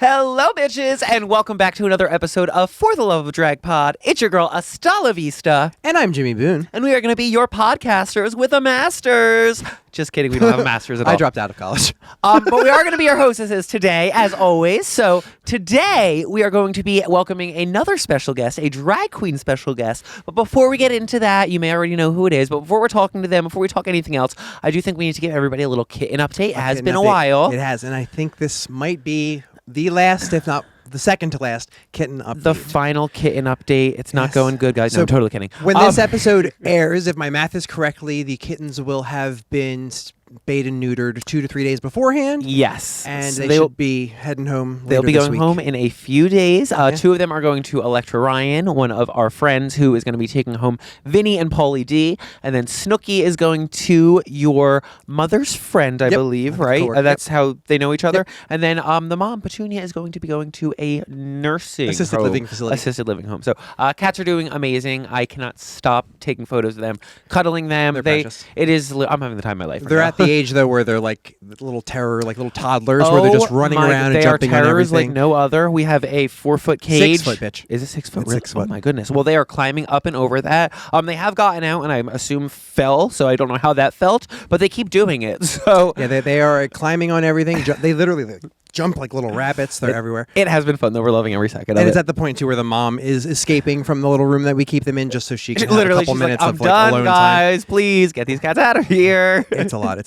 Hello, bitches, and welcome back to another episode of For the Love of Drag Pod. It's your girl, Astala Vista. And I'm Jimmy Boone. And we are going to be your podcasters with a master's. Just kidding, we don't have a master's at all. I dropped out of college. But we are going to be your hostesses today, as always. So today, we are going to be welcoming another special guest, a drag queen special guest. But before we get into that, you may already know who it is. But before we're talking to them, before we talk anything else, I do think we need to give everybody a little kitten update. It has been a while. It has, and I think this might be the last, if not the second to last, kitten update. The final kitten update. It's not going good, guys. No, I'm totally kidding. When this episode airs, if my math is correctly, the kittens will have been spayed and neutered 2 to 3 days beforehand. Yes. And so they should be heading home They'll be going this week. home in a few days. Two of them are going to Electra Ryan, one of our friends who is going to be taking home Vinny and Paulie D. And then Snooki is going to your mother's friend, I believe, right? That's how they know each other. Yep. And then the mom, Petunia, is going to be going to a nursing assisted living facility. Assisted living home. So cats are doing amazing. I cannot stop taking photos of them, cuddling them. They're precious. I'm having the time of my life. They're at the age, though, where they're like little terror, like little toddlers, where they're just running around and jumping on everything. They are terrors like no other. We have a 4-foot cage. 6 foot, bitch. Is it 6 foot? It's 6 foot. Oh my goodness. Well, they are climbing up and over that. They have gotten out, and I assume fell, so I don't know how that felt, but they keep doing it. So yeah, they are climbing on everything. They literally jump like little rabbits. They're everywhere. It has been fun, though. We're loving every second of it. And it's at the point, too, where the mom is escaping from the little room that we keep them in just so she can have literally, a couple minutes like, of like alone guys, time. Please get these cats out of here. It's a lot.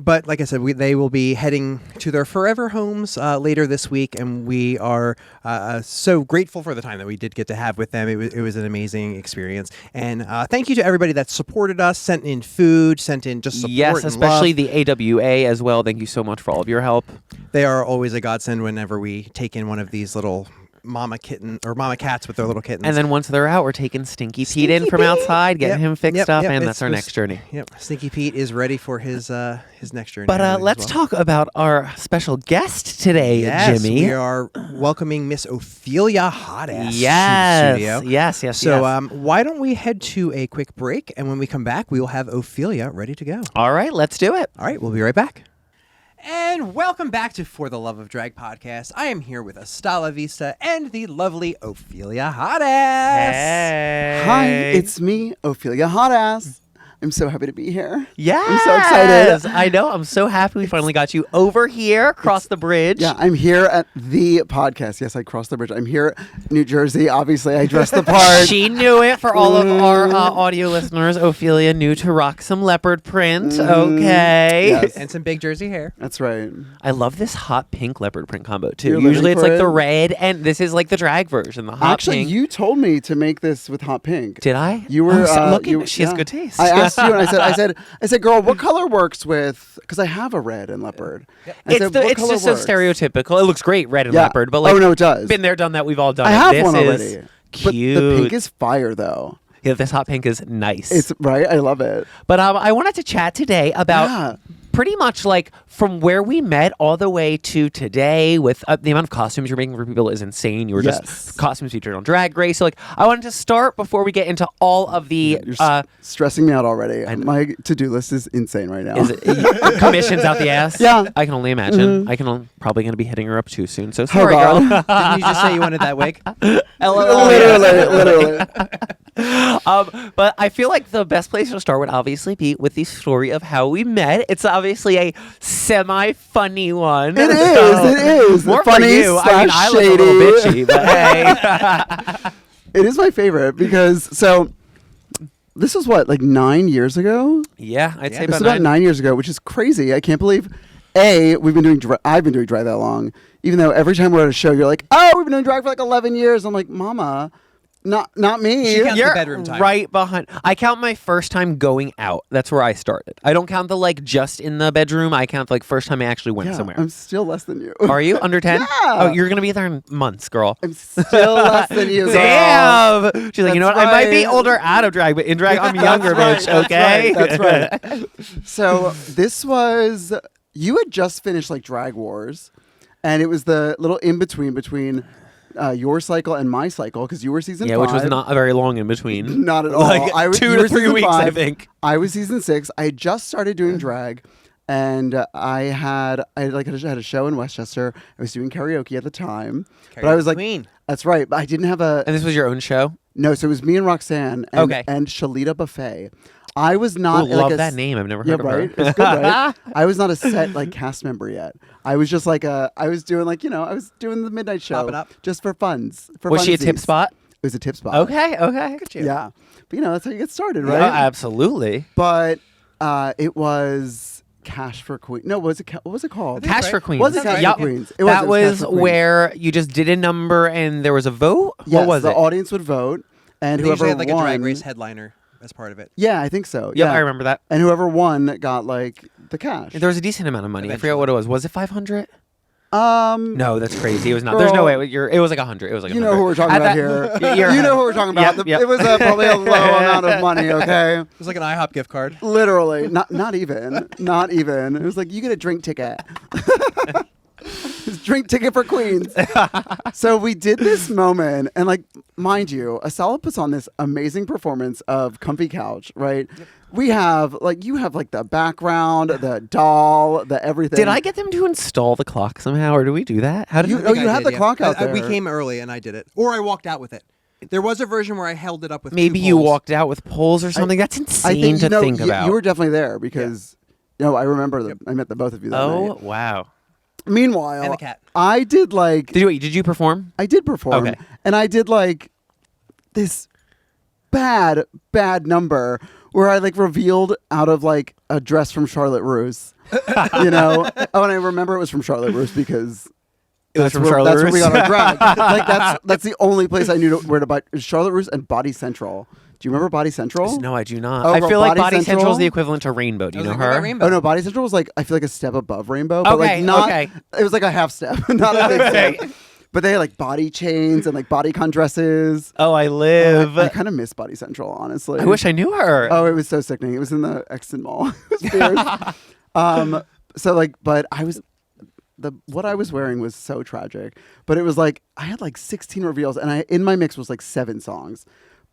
But like I said, they will be heading to their forever homes later this week, and we are so grateful for the time that we did get to have with them. It was an amazing experience. And thank you to everybody that supported us, sent in food, sent in just support. Yes, especially and love. the AWA as well. Thank you so much for all of your help. They are always a godsend whenever we take in one of these little mama kitten or mama cats with their little kittens. And then once they're out, we're taking Stinky Pete in from outside, getting him fixed up, and that's our next journey. Yep, Stinky Pete is ready for his next journey. But let's talk about our special guest today, Jimmy. We are welcoming Miss Ophelia Hotass to the studio. Yes. So why don't we head to a quick break, and when we come back, we will have Ophelia ready to go. All right, let's do it. All right, we'll be right back. And welcome back to For the Love of Drag podcast. I am here with Astala Vista and the lovely Ophelia Hotass. Hey. Hi, it's me, Ophelia Hotass. I'm so happy to be here. Yeah, I'm so excited. I know. I'm so happy we finally got you over here, across the bridge. Yeah, I'm here at the podcast. Yes, I crossed the bridge. I'm here at New Jersey. Obviously, I dressed the part. She knew it. For all of our audio listeners, Ophelia knew to rock some leopard print. Okay. Yes. And some big Jersey hair. That's right. I love this hot pink leopard print combo, too. You're Usually it's living like for the it? red, and this is like the drag version, the hot Actually, pink. you told me to make this with hot pink. Did I? You were she has good taste. I asked you, and I said, girl, what color works with? Because I have a red and leopard. Yep. It's just so stereotypical. It looks great, red and leopard, but like, oh no, it does. Been there, done that. We've all done I it. have This one is already. Cute. But the pink is fire, though. Yeah, this hot pink is nice. It's right. I love it. But I wanted to chat today about pretty much like from where we met all the way to today with the amount of costumes you're making for people is insane. You were just costumes featured on Drag Race. So like, I wanted to start before we get into all of the... You're stressing me out already. My to-do list is insane right now. Is it, commissions out the ass? Yeah. I can only imagine. Mm-hmm. Probably going to be hitting her up too soon. So sorry, girl. girl. Didn't you just say you wanted that wig? Literally. But I feel like the best place to start would obviously be with the story of how we met. It's obviously a semi-funny one. It is. More funny for you. I mean, I look a little bitchy, but hey. It is my favorite because, this was what, like 9 years ago? Yeah, I'd say This was about 9 years ago, which is crazy. I can't believe, I've been doing drag that long. Even though every time we're at a show, you're like, oh, we've been doing drag for like 11 years. I'm like, mama, not me. She counts You're the bedroom time. right behind. I count my first time going out. That's where I started. I don't count the like just in the bedroom. I count the like first time I actually went somewhere. I'm still less than you. Are you under 10? Yeah. Oh, you're going to be there in months, girl. I'm still less than you. girl. Damn. She's like, you know what? That's I might be right. older out of drag, but in drag, I'm younger, bitch. Okay? That's right. So this was, you had just finished like Drag Wars, and it was the little between your cycle and my cycle, because you were season 5. Yeah, which was not very long in between. Not at all. Like I was 2 you to were 3 season weeks, 5. I think. I was season 6. I had just started doing drag. And I had a show in Westchester. I was doing karaoke at the time, but I was like, Queen. that's right. But I didn't have a. And this was your own show? No, so it was me and Roxanne and Shalita Buffet. I was not. Ooh, love that name. I've never heard of right? her. It's good, right? I was not a set cast member yet. I was just I was doing I was doing the midnight show. Pop it up. Just for funds. Was she a tip spot? It was a tip spot. Okay. Look at you. Yeah. But that's how you get started, right? Yeah, absolutely. But it was Cash for Queen. No, what was it called? Cash for Queens. Was it Cash Yep. for Queens? That It was Cash for Queens. where you just did a number and there was a vote? Yes, what was the it? audience would vote, and They whoever usually had like won, a drag race headliner as part of it. Yeah, I think so. Yep, yeah, I remember that. And whoever won got the cash. There was a decent amount of money. I forget what it was. Was it 500? Um, No, that's crazy. It was not. There's no way. It was like 100. It was like 100. You know who we're talking about here. You know who we're talking about. Yep. It was probably a low amount of money. Okay, It was like an IHOP gift card. literally, not even. It was like you get a drink ticket. Drink ticket for Queens. So we did this moment, and mind you, Astala puts on this amazing performance of Comfy Couch, right? Yep. We have you have the background, the doll, the everything. Did I get them to install the clock somehow, or do we do that? How did you? Oh, you had the clock out there. We came early and I did it, or I walked out with it. There was a version where I held it up with maybe two you poles. walked out with poles or something? That's insane to think about. You were definitely there because I remember I met the both of you that night. Oh wow. Meanwhile, And the cat. I did Did you perform? I did perform. Okay. And I did this bad number where I revealed out of a dress from Charlotte Russe. Oh, and I remember it was from Charlotte Russe because It was from Charlotte That's where we Russe. got our drag. That's the only place I knew where to buy Charlotte Russe and Body Central. Do you remember Body Central? No, I do not. Oh, I feel like Body Body Central is Central the equivalent to Rainbow. Do you know What about her? Rainbow? Oh no, Body Central was I feel a step above Rainbow, but Okay, not. okay. It was a half step, not a big Okay. step. But they had body chains and bodycon dresses. Oh, I live. I kind of miss Body Central, honestly. I wish I knew her. Oh, it was so sickening. It was in the Exton Mall. It was fierce. But I was what I was wearing was so tragic. But it was I had 16 reveals, and in my mix was 7 songs.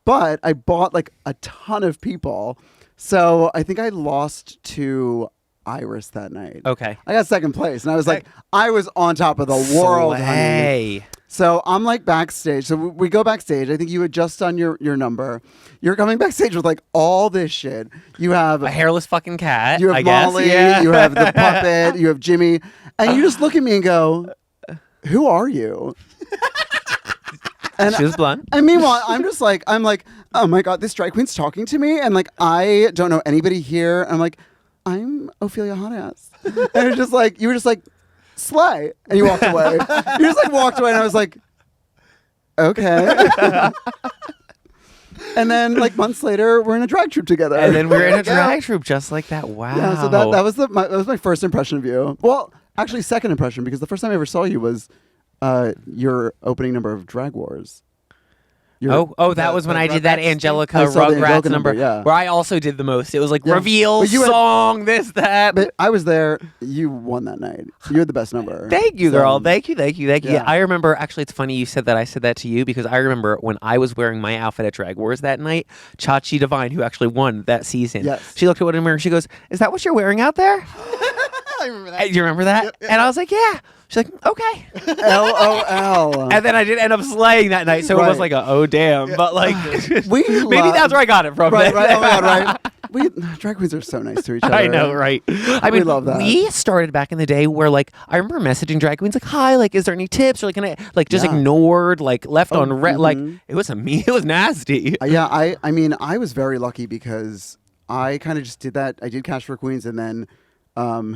But I bought a ton of people, so I think I lost to Iris that night. Okay. I got second place, and I was I was on top of the world, honey. Slay. So I'm backstage. So we go backstage. I think you had just done your number. You're coming backstage with all this shit. You have A hairless fucking cat. you have I guess. Molly. Yeah. You have the puppet. You have Jimmy, and you just look at me and go, "Who are you?" And She was blunt. And meanwhile, I'm just I'm oh my God, this drag queen's talking to me, and I don't know anybody here. I'm I'm Ophelia Hotass, and it's just you were just slay, and you walked away. You just walked away, and I was okay. And then months later, we're in a drag troupe together, And then we're in a drag troupe just like that. Wow. Yeah, so that was that was my first impression of you. Well, actually, second impression, because the first time I ever saw you was your opening number of Drag Wars. That was when I did that Rugrats Angelica I saw the Rugrats Angelica number, yeah. where I also did the most. It was Yeah. reveal But you had- song, this, that. But I was there. You won that night. You had the best number. Thank you, So- girl. Thank you. Yeah. Yeah, I remember, actually, it's funny you said that. I said that to you because I remember when I was wearing my outfit at Drag Wars that night, Chachi Divine, who actually won that season, Yes. she looked at me in the mirror and she goes, "Is that what you're wearing out there?" I remember that. Do you remember that? Yep. And I was like, yeah. She's like, okay. LOL. And then I did end up slaying that night, so it was Right. oh damn. But We maybe love- that's where I got it from. Right, right. Oh my God, right. We drag queens are so nice to each other. I know, right? I We mean, love that. we started back in the day where, I remember messaging drag queens hi, is there any tips? Or can I just Yeah. ignored, left on red. mhm. It was it was nasty. Yeah, I mean, I was very lucky because I kind of just did that. I did Cash for Queens, and then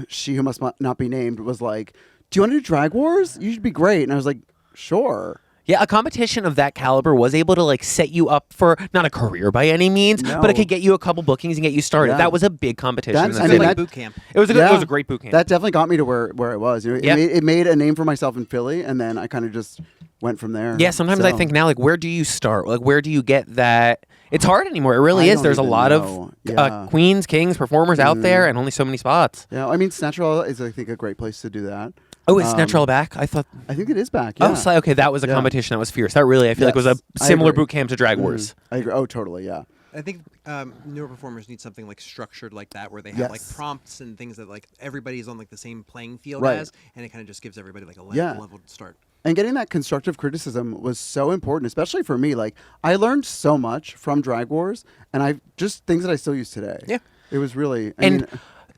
she who must not be named was like, "Do you want to do Drag Wars? You should be great." And I was like, "Sure." Yeah, a competition of that caliber was able to set you up for not a career by any means, but it No. could get you a couple bookings and get you started. Yeah. That was a big competition. That's- in I the mean, city. Like boot camp. It was a good, Yeah. it was a great boot camp. That definitely got me to where I was. You know, Yep. it made a name for myself in Philly, and then I kind of just went from there. Yeah, sometimes I So, think now, where do you start? Where do you get that? It's hard anymore. It really I is. don't There's a even lot know. of Yeah. queens, kings, performers out there, and only so many spots. Yeah, I mean, Snatchwell is, I think, a great place to do that. Oh, is Snatchwell back? I thought. I think it is back. Yeah. Oh, okay. That was a Yeah. competition that was fierce. That really, I feel like, was a Yes, I similar agree. boot camp to Drag Wars. I agree. Oh, totally. Yeah. I think newer performers need something like structured like that, where they have like Yes. prompts and things that like everybody's on like the same playing field Right. as, and it kind of just gives everybody like a Yeah. level to start. And getting that constructive criticism was so important, especially for me. Like, I learned so much from Drag Wars, and I just things that I still use today. Yeah. It was really.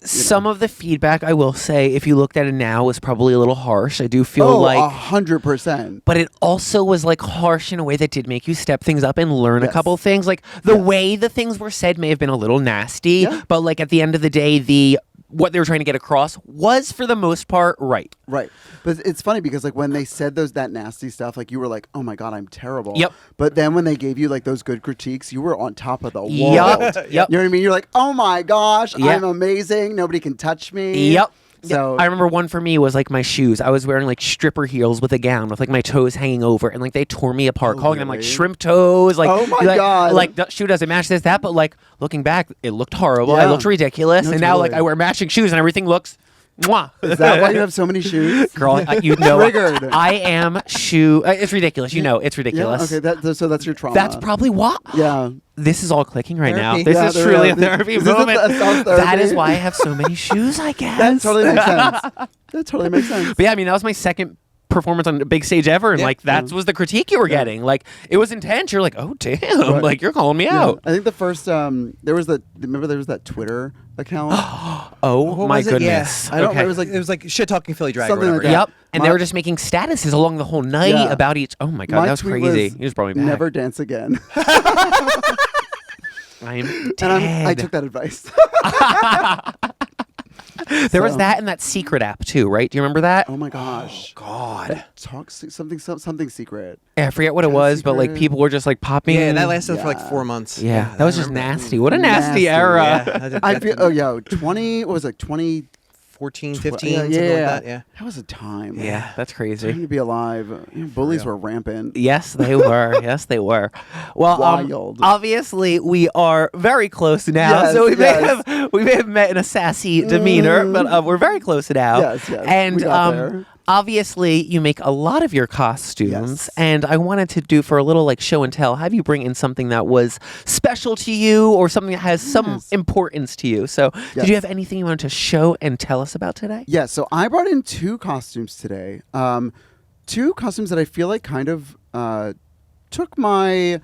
Some of the feedback, I will say, if you looked at it now, was probably a little harsh. I do feel Oh, like 100%. but it also was like harsh in a way that did make you step things up and learn a Yes. couple things. Like the Yes. way the things were said may have been a little nasty, Yeah. but like at the end of the day, what they were trying to get across was for the most part right. Right. But it's funny because like when they said that nasty stuff, like you were like, oh my God, I'm terrible. Yep. But then when they gave you like those good critiques, you were on top of the world. Yup. Yep. You know what I mean? You're like, oh my gosh, Yep. I'm amazing. Nobody can touch me. Yep. So I remember one for me was like my shoes. I was wearing like stripper heels with a gown with like my toes hanging over, and like they tore me apart, Oh, calling them like really? shrimp toes. Like, Oh, my like, God. Like the shoe doesn't match this, that, but like looking back, it looked horrible. I Yeah. looked ridiculous, No, and now like totally. I wear matching shoes, and everything looks. Mwah. is that why you have so many shoes? Girl, you know, Triggered. I am shoe. It's ridiculous. You know, it's ridiculous. Yeah, okay, so that's your trauma. That's probably what. Yeah. This is all clicking right now. Therapy. This Yeah, is there truly are- a therapy Is this a moment. self-therapy? That is why I have so many shoes, I guess. That totally makes sense. That totally makes sense. But yeah, I mean, that was my second performance on a big stage ever, and Yeah. like that was the critique you were getting. Like it was intense. You're like, oh damn, Right. like you're calling me Yeah. out. I think the first there was that Twitter account. Oh What my was it? goodness. I don't okay. remember. It was like shit talking Philly drag Something or like whatever. that. Yep. And they My- were just making statuses along the whole night Yeah. about each. Oh my god, My that was tweet crazy. was, You just brought me back. Never dance again. I'm And dead. I took that advice. There was So- that and that secret app too, right? Do you remember that? Oh my gosh. God. Something secret. I forget what it Kinda was, but like secret. people were just like popping. Yeah, that lasted for like Yeah. 4 months. Yeah, that was I just remember that. nasty. What a nasty, Nasty, era. Yeah, that- I that- feel. Oh yeah, 20. What was it? 20. 14, 15, Yeah, something like that. Yeah. That was a time. Yeah, that's Time crazy. to be alive. Bullies real. were rampant. Yes, they were. Yes, they were. Well, Wild. obviously, we are very close now. Yes, so yes. we may have met in a sassy demeanor, but we're very close now. Yes, yes, And we got there. obviously, you make a lot of your costumes, Yes. and I wanted to do for a little like show and tell. Have you bring in something that was special to you, or something that has some Yes. importance to you? So, did Yes. you have anything you wanted to show and tell us about today? Yeah, so I brought in 2 costumes today. 2 costumes that I feel like kind of took my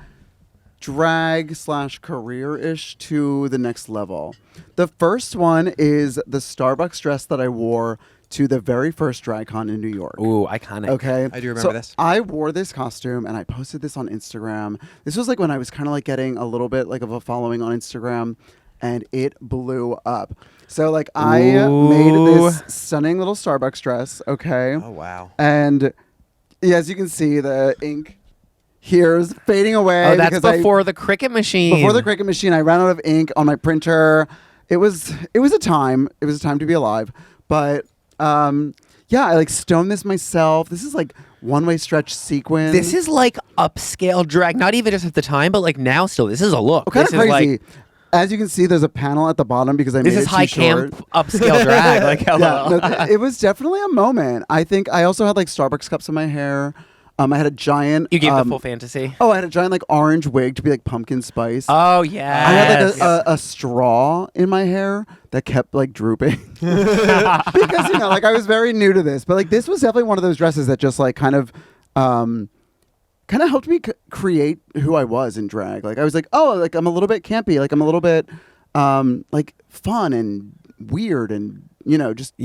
drag / career-ish to the next level. The first one is the Starbucks dress that I wore to the very first DragCon in New York. Ooh, iconic. Okay. I do remember So this. I wore this costume and I posted this on Instagram. This was like when I was kind of like getting a little bit like of a following on Instagram, and it blew up. So like I made this stunning little Starbucks dress, okay? Oh, wow. And yeah, as you can see, the ink here is fading away. Oh, that's because before the Cricut machine. before the Cricut machine, I ran out of ink on my printer. It was a time. It was a time to be alive. But yeah, I like stoned this myself. This is like one-way stretch sequin. This is like upscale drag, not even just at the time, but like now still. This is a look. kind This of is crazy. like As you can see, there's a panel at the bottom because I this made is it high too short. camp upscale drag. Like hello. Yeah, no, it was definitely a moment. I think I also had like Starbucks cups in my hair. I had a giant. You gave the full fantasy. Oh, I had a giant like orange wig to be like pumpkin spice. Oh yeah. I had like a straw in my hair that kept like drooping because like I was very new to this, but like this was definitely one of those dresses that just like kind of helped me create who I was in drag. Like I was like, oh, like I'm a little bit campy, like I'm a little bit like fun and weird and just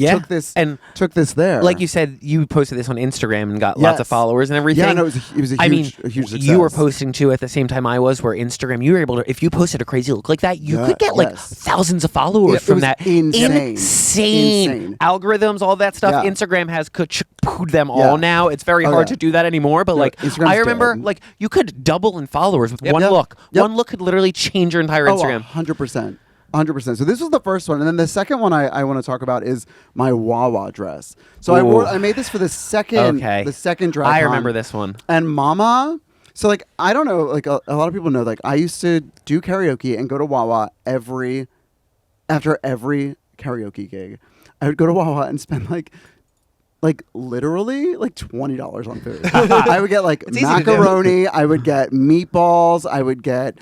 took this there. Like you said, you posted this on Instagram and got lots of Yes. followers and everything. Yeah, no, it was a huge success. you were posting too at the same time I was, where Instagram, you were able to, if you posted a crazy look like that, you could get like Yes. thousands of followers Yeah, it from was that. insane. Insane. Algorithms, all that stuff. Yeah. Instagram has pooed them all Yeah. now. It's very Oh, hard yeah. to do that anymore. But No, like, Instagram's I remember dead. like you could double in followers with one Yep. look. Yep. One look could literally change your entire Instagram. 100%. 100%. So this was the first one, and then the second one I want to talk about is my Wawa dress. So I made this for the second drag. I remember this one. And Mama. So like I don't know, like a lot of people know, like I used to do karaoke and go to Wawa after every karaoke gig. I would go to Wawa and spend like literally like $20 on food. I would get like It's easy to do. macaroni. I would get meatballs. I would get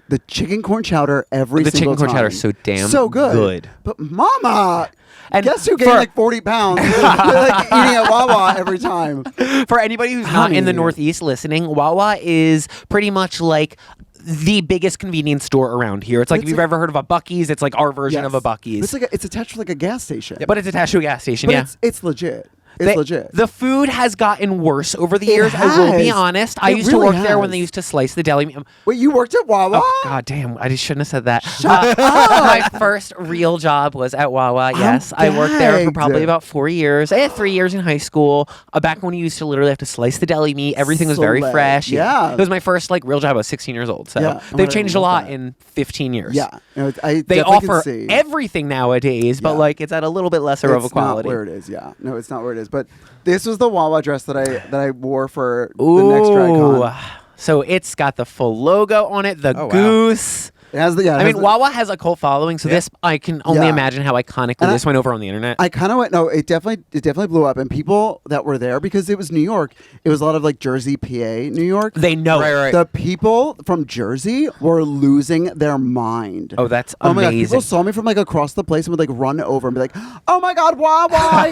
the chicken corn chowder every The single chicken corn time. chowder is so damn so good. But Mama, And guess who gained like 40 pounds? Like eating at Wawa every time. For anybody who's not in the Northeast listening, Wawa is pretty much like the biggest convenience store around here. It's like if you've ever heard of a Buc-ee's, it's like our version of a Buc-ee's. It's attached to like a gas station. But it's attached to a gas station, But it's legit. It's legit. The food has gotten worse over the years. I will be honest. I used to work there when they used to slice the deli meat. Wait, you worked at Wawa? Oh, God damn. I just shouldn't have said that. My first real job was at Wawa. Yes. I worked there for probably about 4 years. I had 3 years in high school. Back when you used to literally have to slice the deli meat. Everything was very fresh. Yeah. It was my first like real job. I was 16 years old. So they've changed a lot in 15 years. Yeah. They offer everything nowadays, but like it's at a little bit lesser of a quality. It's not where it is. Yeah. No, it's not where it is. But this was the Wawa dress that I wore for the next DragCon. So it's got the full logo on it, the goose. It has the I mean, Wawa has a cult following, so this I can only imagine how iconically this went over on the internet. I kind of went. No, it definitely blew up, and people that were there because it was New York. It was a lot of like Jersey, PA, New York. They know right. The people from Jersey were losing their mind. Oh, that's amazing! amazing. My God, people saw me from like across the place and would like run over and be like, "Oh my God, Wawa!"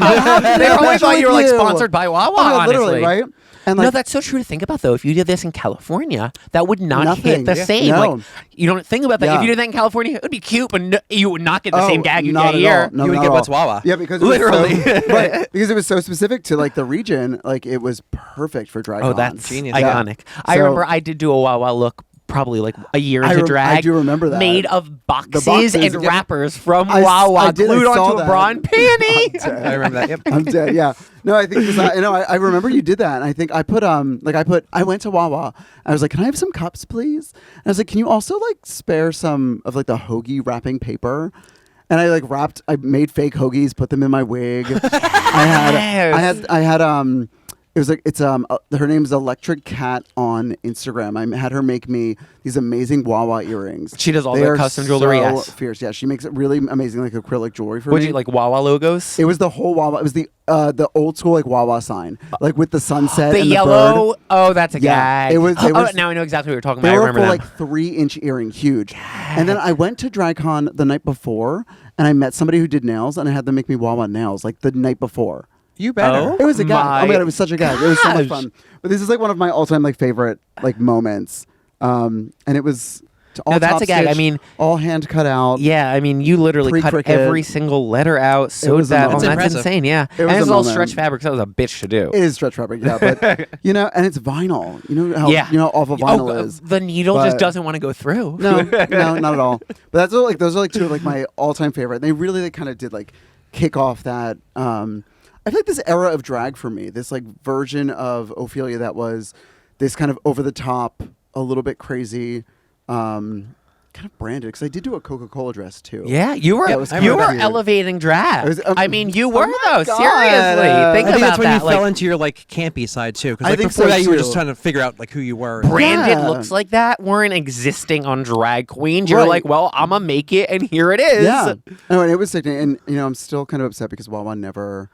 They probably thought you were like sponsored by Wawa. Honestly, literally, right? And like, no, that's so true to think about though. If you did this in California, that would not hit the same. No. Like you don't think about that. If you did that in California, it would be cute, but you would not get the same gag you get here. No, you would get what's Wawa. Yeah, because literally, because it was so specific to like the region. Like it was perfect for drag. Oh, that's genius. iconic. I remember I did do a Wawa look. Probably like a year into drag. I do remember that. Made of boxes and wrappers from I Wawa did, glued I saw onto a that. bra and panty. I remember that. Yep. I'm dead. Yeah. No, I think I remember you did that. And I think I went to Wawa. I was like, can I have some cups, please? And I was like, can you also like spare some of like the hoagie wrapping paper? And I like I made fake hoagies, put them in my wig. I had it was like her name's Electric Cat on Instagram. I had her make me these amazing Wawa earrings. She does all the custom jewelry. So Yes, fierce. Yeah, she makes it really amazing, like acrylic jewelry for me. Would you like Wawa logos? It was the whole Wawa. It was the old school like Wawa sign, like with the sunset. The and yellow. The bird. Oh, that's a gag. It was. Now I know exactly what you're talking They about. I were remember for them. like 3-inch earring, huge. And then I went to DragCon the night before, and I met somebody who did nails, and I had them make me Wawa nails like the night before. You better. Oh. It was a gag. Oh my God, it was such a gag. It was so much gosh. fun. But this is like one of my all-time like favorite like moments. And it was all that's top a gag. I stitch, mean, all hand cut out. Yeah, I mean, you literally cut Pre-cricket. every single letter out, sewed was a that. moment. That's Impressive. insane. Yeah, It was and it's a all moment. stretch fabric. So that was a bitch to do. It is stretch fabric, yeah, but and it's vinyl. You know how you know how awful vinyl is. The needle just doesn't want to go through. No, not at all. But that's all, like those are like two of like my all-time favorite. They really like, kind of did like kick off that. I feel like this era of drag for me, this like version of Ophelia that was this kind of over the top, a little bit crazy, kind of branded. Because I did do a Coca-Cola dress too. Yeah, you were cute. elevating drag. I mean, you were my though. God. Seriously, think I think about that's when that. you fell into your like campy side too. Because I like think before so, that, you were too. just trying to figure out like who you were. branded Yeah. looks like that weren't existing on Drag Queens. You're Right. like, well, I'm gonna make it, and here it is. Yeah. No, and it was sickening. And I'm still kind of upset because Wawa never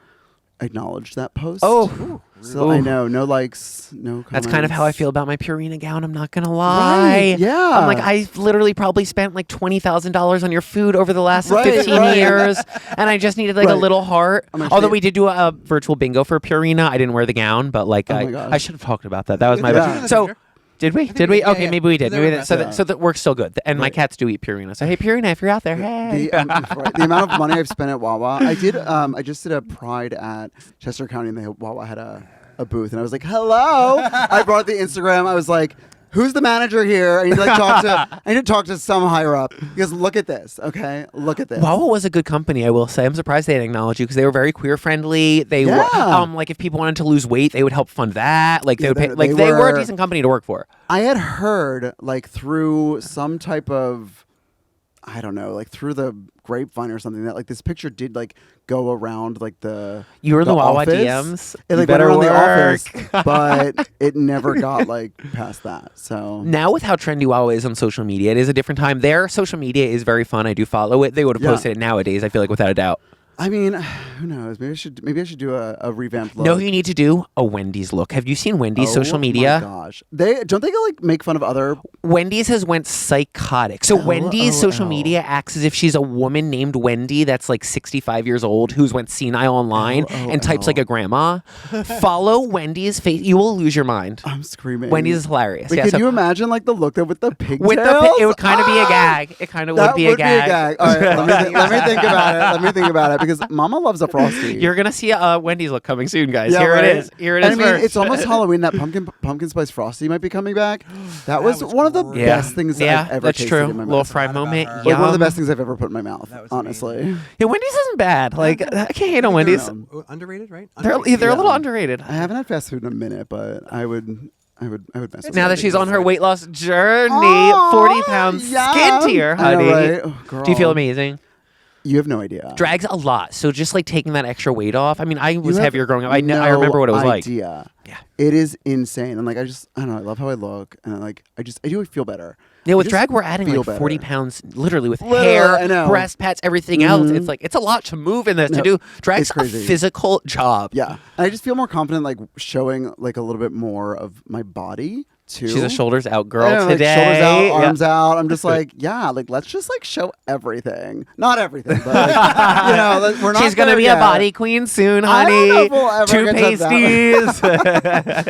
acknowledged that post. Oh, So I know, no likes, no comments. that's kind of how I feel about my Purina gown. I'm not gonna lie. Right, yeah. I'm like, I literally probably spent like $20,000 on your food over the last Right, 15 right. years, and I just needed like a Right. little heart. I'm Although actually- we did do a virtual bingo for Purina. I didn't wear the gown, but like Oh my gosh. I should have talked about that. That was my Yeah. bad. So. Did we? Did we? yeah, Okay, yeah. maybe we did. They Maybe were that, so, messed that, up. so that works still good. And my Right. cats do eat Purina. So hey, Purina, if you're out there, hey. The amount of money I've spent at Wawa. I did. I just did a Pride at Chester County, and Wawa had a booth, and I was like, "Hello!" I brought the Instagram. I was like, "Who's the manager here?" I need to talk to some higher up. Because look at this, okay? Look at this. Wawa was a good company, I will say. I'm surprised they didn't acknowledge you because they were very queer friendly. They were like if people wanted to lose weight, they would help fund that. Like they would pay, like they were a decent company to work for. I had heard like through some type of, I don't know, like through the grapevine or something that like this picture did like go around like the. You were in the Wawa office. DMs. It You like went better around the work. office, but it never got like past that. So Now with how trendy Wawa is on social media, it is a different time. Their social media is very fun. I do follow it. They would have Yeah. posted it nowadays, I feel like, without a doubt. I mean, who knows? Maybe I should do a revamped look. No, you need to do a Wendy's look. Have you seen Wendy's social media? Oh my gosh, they like make fun of other. Wendy's has went psychotic. So Wendy's social media acts as if she's a woman named Wendy that's like 65 years old who's went senile online and types like a grandma. Follow Wendy's face. You will lose your mind. I'm screaming. Wendy's is hilarious. Wait, can you imagine like the look with the pigtails? It would kind of be a gag. It kind of would be a gag. All right, let me think about it. Let me think about it because Mama loves a Frosty. You're gonna see a Wendy's look coming soon, guys. Yeah, Here right? it is. Here it is. I mean, first. it's almost Halloween. That pumpkin spice Frosty might be coming back. That was one of the best things I've ever that's tasted true. in my Little mouth. fried moment. Like one of the best things I've ever put in my mouth. Honestly, Yeah, Wendy's isn't bad. Like I can't hate on Wendy's. Underrated, right? They're a little underrated. I haven't had fast food in a minute, but I would mess with Now that Wendy's. she's on her weight loss journey, Oh, 40 pounds yeah. skintier, I know, honey. right? Oh, girl. Do you feel amazing? You have no idea. Drags a lot, so just like taking that extra weight off. I mean, I was You have heavier growing up. I no remember what it was like. idea. Yeah. It is insane. And like I don't know, I love how I look and like I do feel better. Yeah, with I just drag, we're adding feel like 40 better. pounds literally with Literally, hair, I know. breast pats, everything else. It's like, it's a lot to move in this, to No, do. Drag's it's a crazy. physical job. Yeah. And I just feel more confident like showing like a little bit more of my body too. She's a shoulders out girl I know, today. Like, shoulders out, Yeah. arms out. I'm just like, yeah, like let's just like show everything. Not everything, but like, you know, we're not She's gonna there be yet. a body queen soon, I honey. don't know if we'll ever Two get to that. pasties.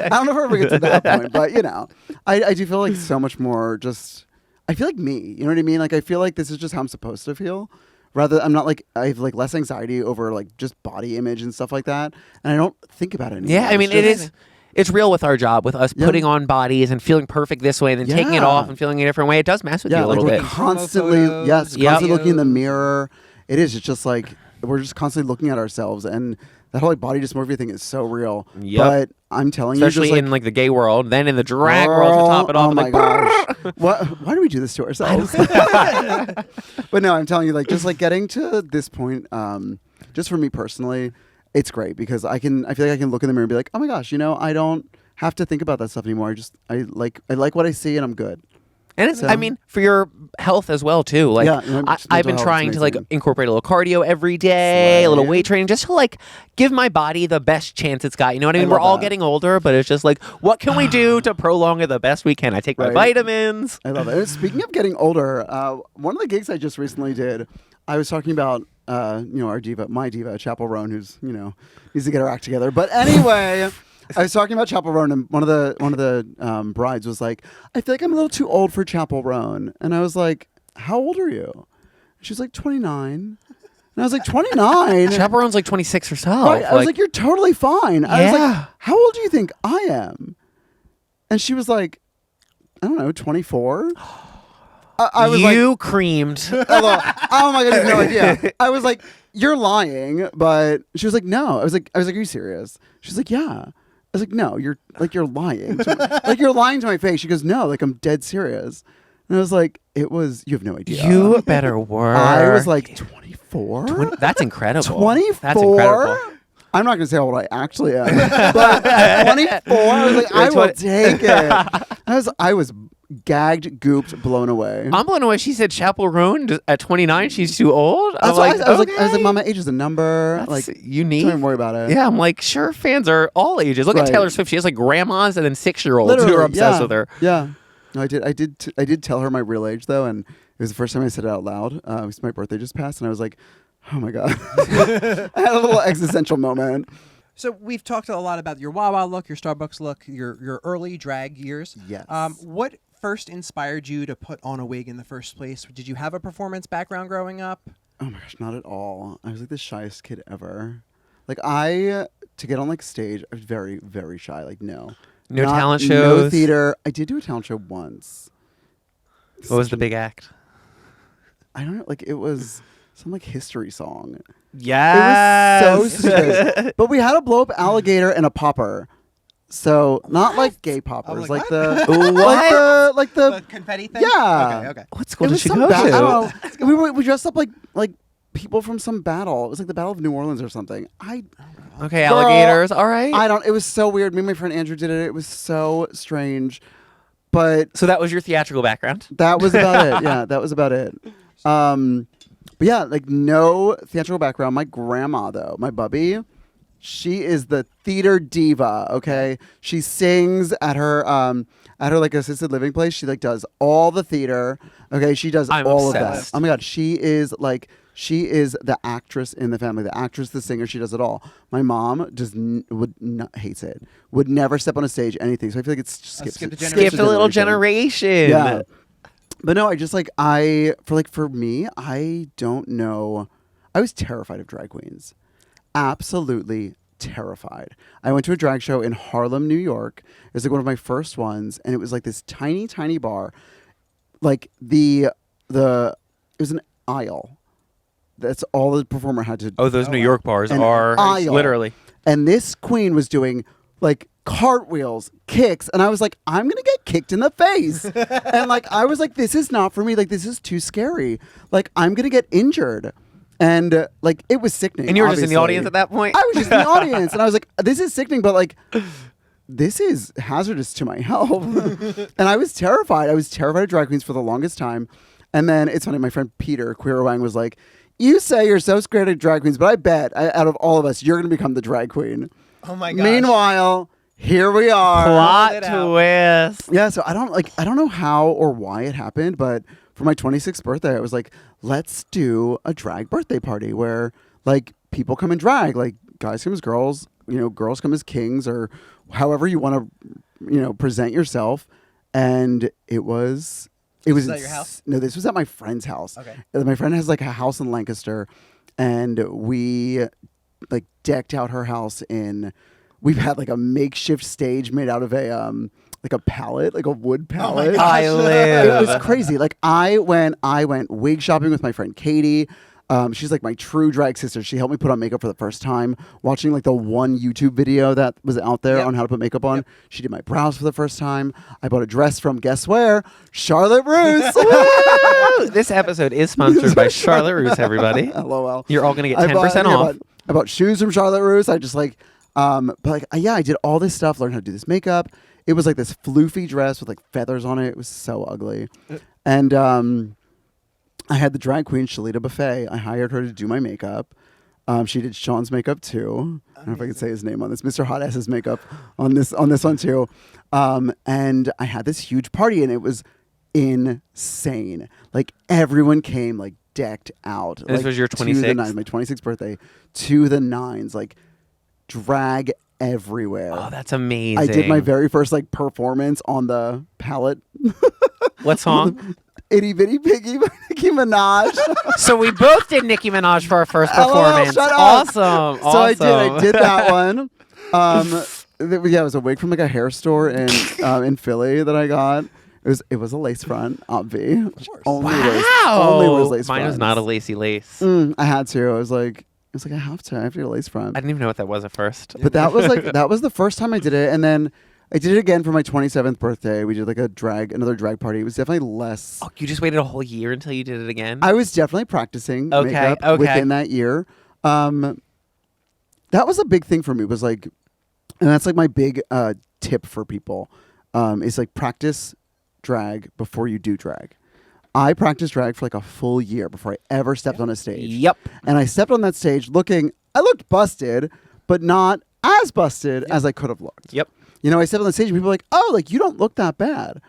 I don't know if we'll ever get to that point, but you know, I do feel like so much more just, I feel like me, you know what I mean? Like I feel like this is just how I'm supposed to feel. Rather, I'm not like, I have like less anxiety over like just body image and stuff like that. And I don't think about it anymore. Yeah, I mean, it's real with our job, with us Yeah. putting on bodies and feeling perfect this way and then taking it Yeah. off and feeling a different way. It does mess with you a little like bit. we're constantly, Promo photos, constantly looking in the videos. mirror. It's just like, we're just constantly looking at ourselves. And that whole like body dysmorphia thing is so real. Yep. But I'm telling Especially you, just, in like the gay world, then in the drag world to top it off. Oh and my like, gosh! Why do we do this to ourselves? But no, I'm telling you, like just like getting to this point, just for me personally, it's great because I feel like I can look in the mirror and be like, oh my gosh, you know, I don't have to think about that stuff anymore. I like what I see and I'm good. And it's, So- I mean, for your health as well too. Like, Yeah, no, just I've mental been health trying is to like amazing. incorporate a little cardio every day, a little Slay. weight training, just to like give my body the best chance it's got. You know what I mean? love We're all that. getting older, but it's just like, what can we do to prolong it the best we can? I take my Right. vitamins. I love it. And speaking of getting older, one of the gigs I just recently did, I was talking about our diva, my diva, Chapel Roan, who's needs to get her act together. But anyway. I was talking about Chapel Roan, and one of the brides was like, "I feel like I'm a little too old for Chapel Roan," and I was like, "How old are you?" She's like 29, and I was like 29. Chaperone's like 26 herself. Right. I was like, "You're totally fine." I was Yeah. like, "How old do you think I am?" And she was like, "I don't know, 24." I was you creamed. Hello. Oh my god, I have no idea. I was like, "You're lying," but she was like, "No." I was like, "Are you serious?" She's like, "Yeah." I was like, "No, you're lying. Like you're lying to my face." She goes, "No, like I'm dead serious." And I was like, "You have no idea." You better work. I was like 24. That's incredible. 24. That's incredible. I'm not gonna say how old I actually am, but 24. I was like, I will take it. I was gagged, gooped, blown away. I'm blown away. She said Chapel Roan at 29. She's too old. That's why I was like, okay. "Mama, age is a number. That's like, unique. don't even worry about it." Yeah, I'm like, sure, fans are all ages. Look at Right. Taylor Swift. She has like grandmas and then 6-year-olds who are Literally, obsessed yeah. with her. Yeah. No, I did tell her my real age though, and it was the first time I said it out loud. My birthday just passed, and I was like, "Oh my god!" I had a little existential moment. So we've talked a lot about your Wawa look, your Starbucks look, your early drag years. Yes. What first inspired you to put on a wig in the first place? Did you have a performance background growing up? Oh my gosh, not at all. I was like the shyest kid ever. Like to get on like stage, I was very, very shy. Like no Talent no shows. theater. I did do a talent show once. What was the big act? I don't know. Like it was some like history song. Yeah. It was so stupid. But we had a blow up alligator and a popper. So not like gay poppers, like, like what? the like the The confetti thing? Yeah. Okay. What school it did was she some go I to? don't know. We dressed up like people from some battle. It was like the Battle of New Orleans or something. Okay, Girl, alligators. All right. I don't. It was so weird. Me and my friend Andrew did it. It was so strange. But So that was your theatrical background? that was about it. Yeah, that was about it. But yeah, like no theatrical background. My grandma though, my bubby, she is the theater diva. Okay, she sings at her like assisted living place. She like does all the theater. Okay, she does I'm all obsessed. of that. Oh my god, she is the actress in the family, the actress, the singer. She does it all. My mom hates it. Would never step on a stage, anything. So I feel like it's skipped Skipped a little generation. Yeah. But no, I just for me, I don't know. I was terrified of drag queens. Absolutely terrified. I went to a drag show in Harlem, New York. It was like one of my first ones, and it was like this tiny, tiny bar. Like it was an aisle. That's all the performer had to do. Oh, those New York bars An are aisle. literally. And this queen was doing like cartwheels, kicks, and I was like, I'm gonna get kicked in the face. And like I was like, this is not for me. Like this is too scary. Like I'm gonna get injured. And like it was sickening. And you were just in the obviously. audience at that point? I was just in the audience, and I was like, this is sickening, but like this is hazardous to my health. And I was terrified. I was terrified of drag queens for the longest time. And then it's funny, my friend Peter Queer Wang was like, you say you're so scared of drag queens, but I bet out of all of us, you're going to become the drag queen. Oh my gosh. Meanwhile, here we are. Plot it out. twist. Yeah, so I don't know how or why it happened, but for my 26th birthday, I was like, let's do a drag birthday party where like people come in drag, like guys come as girls, girls come as kings, or however you want to, present yourself. And it was at your house? No, this was at my friend's house. Okay. My friend has like a house in Lancaster, and we like decked out her house we've had like a makeshift stage made out of like a pallet, like a wood pallet. gosh. I live. It was crazy. Like I went wig shopping with my friend Katie. She's like my true drag sister. She helped me put on makeup for the first time. Watching like the one YouTube video that was out there on how to put makeup on. Yep. She did my brows for the first time. I bought a dress from, guess where? Charlotte Russe. This episode is sponsored by Charlotte Russe, everybody. LOL. You're all going to get 10% off. I bought shoes from Charlotte Russe. I just like, I did all this stuff, learned how to do this makeup. It was like this floofy dress with like feathers on it. It was so ugly. And I had the drag queen, Shalita Buffet. I hired her to do my makeup. She did Sean's makeup too. I don't know if I could say his name on this. Mr. Hotass's makeup on this one too. And I had this huge party, and it was insane. Like everyone came like decked out. And this was your 26th? My 26th birthday. To the nines. Like drag everywhere. Oh, that's amazing. I did my very first like performance on the palette. What song? Itty Bitty Piggy by Nicki Minaj. So we both did Nicki Minaj for our first LOL, performance. shut up. Awesome. So I did that one. It was a wig from like a hair store in Philly that I got. It was a lace front, obvi. Only wears lace Mine was fronts. not a lacy lace. I had to. I was like, I have to get a lace front. I didn't even know what that was at first. But that was the first time I did it, and then I did it again for my 27th birthday. We did like another drag party. It was definitely less. Oh, you just waited a whole year until you did it again? I was definitely practicing makeup within that year. That was a big thing for me. Was like, and that's like my big tip for people is like practice drag before you do drag. I practiced drag for like a full year before I ever stepped on a stage. Yep. And I stepped on that stage I looked busted, but not as busted as I could have looked. Yep. I stepped on the stage and people were like, oh, like you don't look that bad.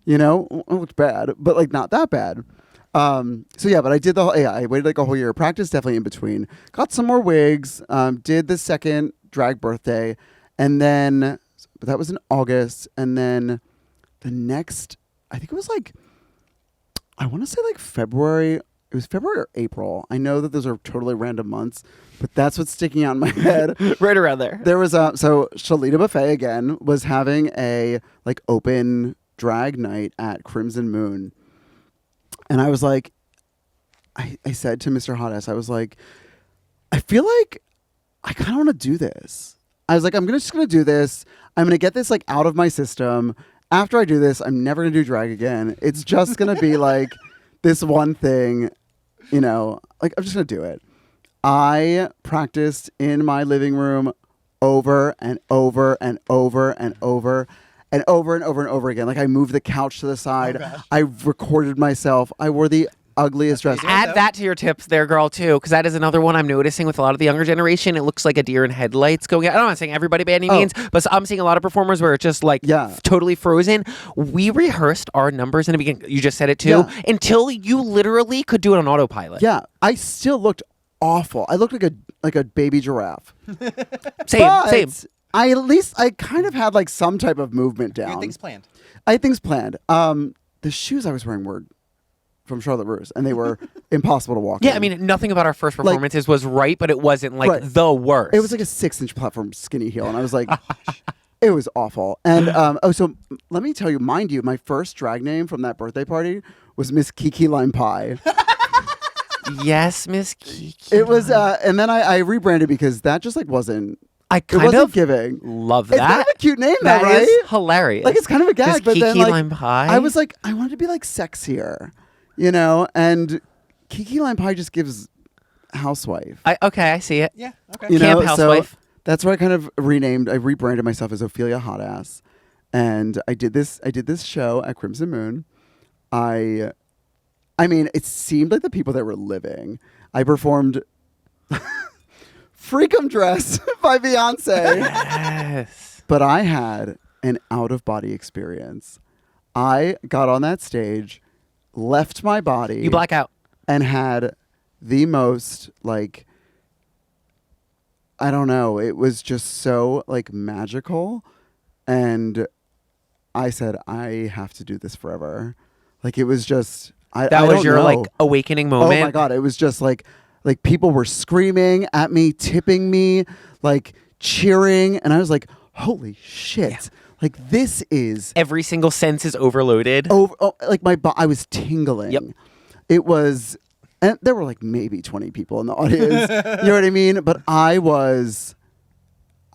I looked bad, but like not that bad. So yeah, but I did I waited like a whole year of practice, definitely in between. Got some more wigs, did the second drag birthday, and then, but that was in August. And then the next, I think it was like, I want to say like February. It was February or April. I know that those are totally random months, but that's what's sticking out in my head. Right around there. There was so Shalita Buffet again was having a like open drag night at Crimson Moon. And I was like, I said to Mr. Hotass, I was like, I feel like I kind of want to do this. I was like, I'm just going to do this. I'm going to get this like out of my system. After I do this, I'm never going to do drag again. It's just going to be like this one thing, like I'm just going to do it. I practiced in my living room over and over and over and over and over and over and over again. Like I moved the couch to the side. I recorded myself. I wore the ugliest dress. Add that to your tips there, girl, too, because that is another one I'm noticing with a lot of the younger generation. It looks like a deer in headlights going out. I'm not saying everybody by any means, but I'm seeing a lot of performers where it's just like totally frozen. We rehearsed our numbers in the beginning. You just said it too, until you literally could do it on autopilot. Yeah, I still looked awful. I looked like a baby giraffe. Same. I kind of had like some type of movement down. You had things planned. I had things planned. The shoes I was wearing were from Charlotte Russe, and they were impossible to walk in. Yeah, I mean, nothing about our first performances was right, but it wasn't like the worst. It was like a 6-inch platform skinny heel, and I was like, it was awful. And so let me tell you, mind you, my first drag name from that birthday party was Miss Kiki Lime Pie. Yes, Miss Kiki. It was, and then I rebranded because that just like wasn't. I kind wasn't of giving. Love that. It's kind of a cute name, That though, right? is hilarious. Like it's kind of a gag, but Kiki then like Lime Pie. I was like, I wanted to be like sexier, you know. And Kiki Lime Pie just gives housewife. Okay, I see it. Yeah. Okay. You Camp know, housewife. So that's why I kind of rebranded myself as Ophelia Hotass, and I did this show at Crimson Moon. I mean, it seemed like the people that were living. I performed Freakum Dress by Beyonce. Yes. But I had an out-of-body experience. I got on that stage, left my body. You black out. And had the most, like, I don't know. It was just so, like, magical. And I said, I have to do this forever. Like, it was just... That was your like awakening moment. Oh my God. It was just like people were screaming at me, tipping me, like cheering. And I was like, holy shit. Yeah. Like this is. Every single sense is overloaded. Like I was tingling. Yep. It was, and there were like maybe 20 people in the audience. You know what I mean? But I was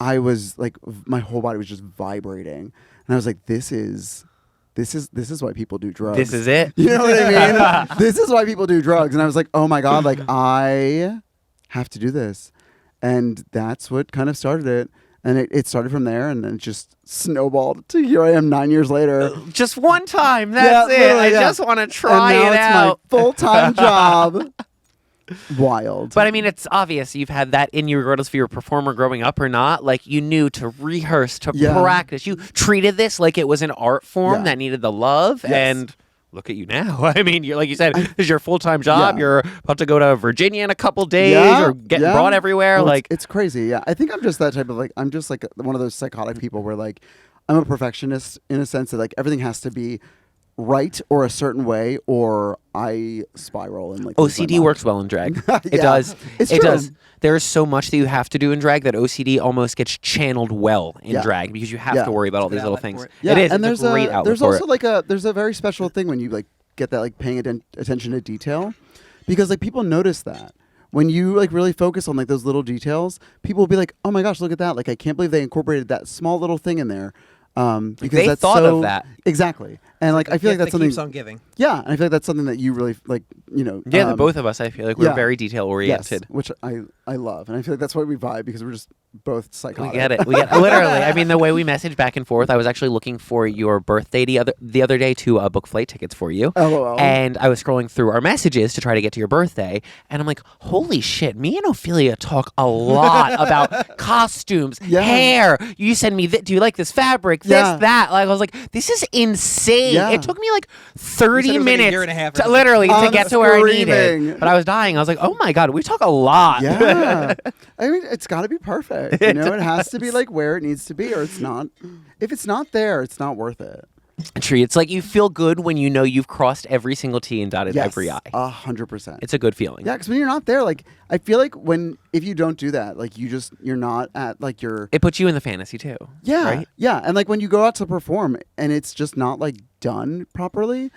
like, my whole body was just vibrating. And I was like, This is why people do drugs. This is it. You know what I mean? This is why people do drugs. And I was like, oh my God, like I have to do this. And that's what kind of started it. And it started from there and then it just snowballed to here I am 9 years later. Just one time. That's it. I just want to try and now it out. It's my full-time job. Wild. But I mean, it's obvious you've had that in you regardless if you were a performer growing up or not. Like you knew to rehearse, to practice. You treated this like it was an art form that needed the love. Yes. And look at you now. I mean, you're like you said, this is your full-time job. You're about to go to Virginia in a couple days or getting brought everywhere. Well, like it's crazy. Yeah. I think I'm just that type of like, I'm just like one of those psychotic people where like I'm a perfectionist in a sense that like everything has to be right or a certain way or I spiral and like OCD works well in drag. It does. It's it true. does. There's so much that you have to do in drag that OCD almost gets channeled well in drag because you have to worry about all these little things. Yeah, it is. And it's a great outlet there's for also it. like there's a very special thing when you like get that like paying attention to detail because like people notice that. When you like really focus on like those little details, people will be like, "Oh my gosh, look at that! Like I can't believe they incorporated that small little thing in there." Because they that's thought so, of that exactly, and like I feel like that's something keeps on giving. Yeah, and I feel like that's something that you really like. You know, yeah, the both of us. I feel like we're very detail oriented, yes, which I love, and I feel like that's why we vibe because we're just both psychotic. We get it. Literally. I mean, the way we message back and forth. I was actually looking for your birthday the other day to book flight tickets for you. LOL. And I was scrolling through our messages to try to get to your birthday, and I'm like, holy shit! Me and Ophelia talk a lot about costumes, hair. You send me, do you like this fabric? This, that. Like I was like, this is insane. Yeah. It took me like 30 minutes, like a year and a half literally, to get to where I needed. screaming. But I was dying. I was like, oh my God, we talk a lot. Yeah. I mean, it's got to be perfect. You know, it has to be like where it needs to be, or it's not. If it's not there, it's not worth it. True. It's like you feel good when you know you've crossed every single T and dotted every I. 100%. It's a good feeling. Yeah, because when you're not there, like I feel like if you don't do that, like you're not at like your. It puts you in the fantasy too. Yeah. Right? Yeah, and like when you go out to perform and it's just not like done properly,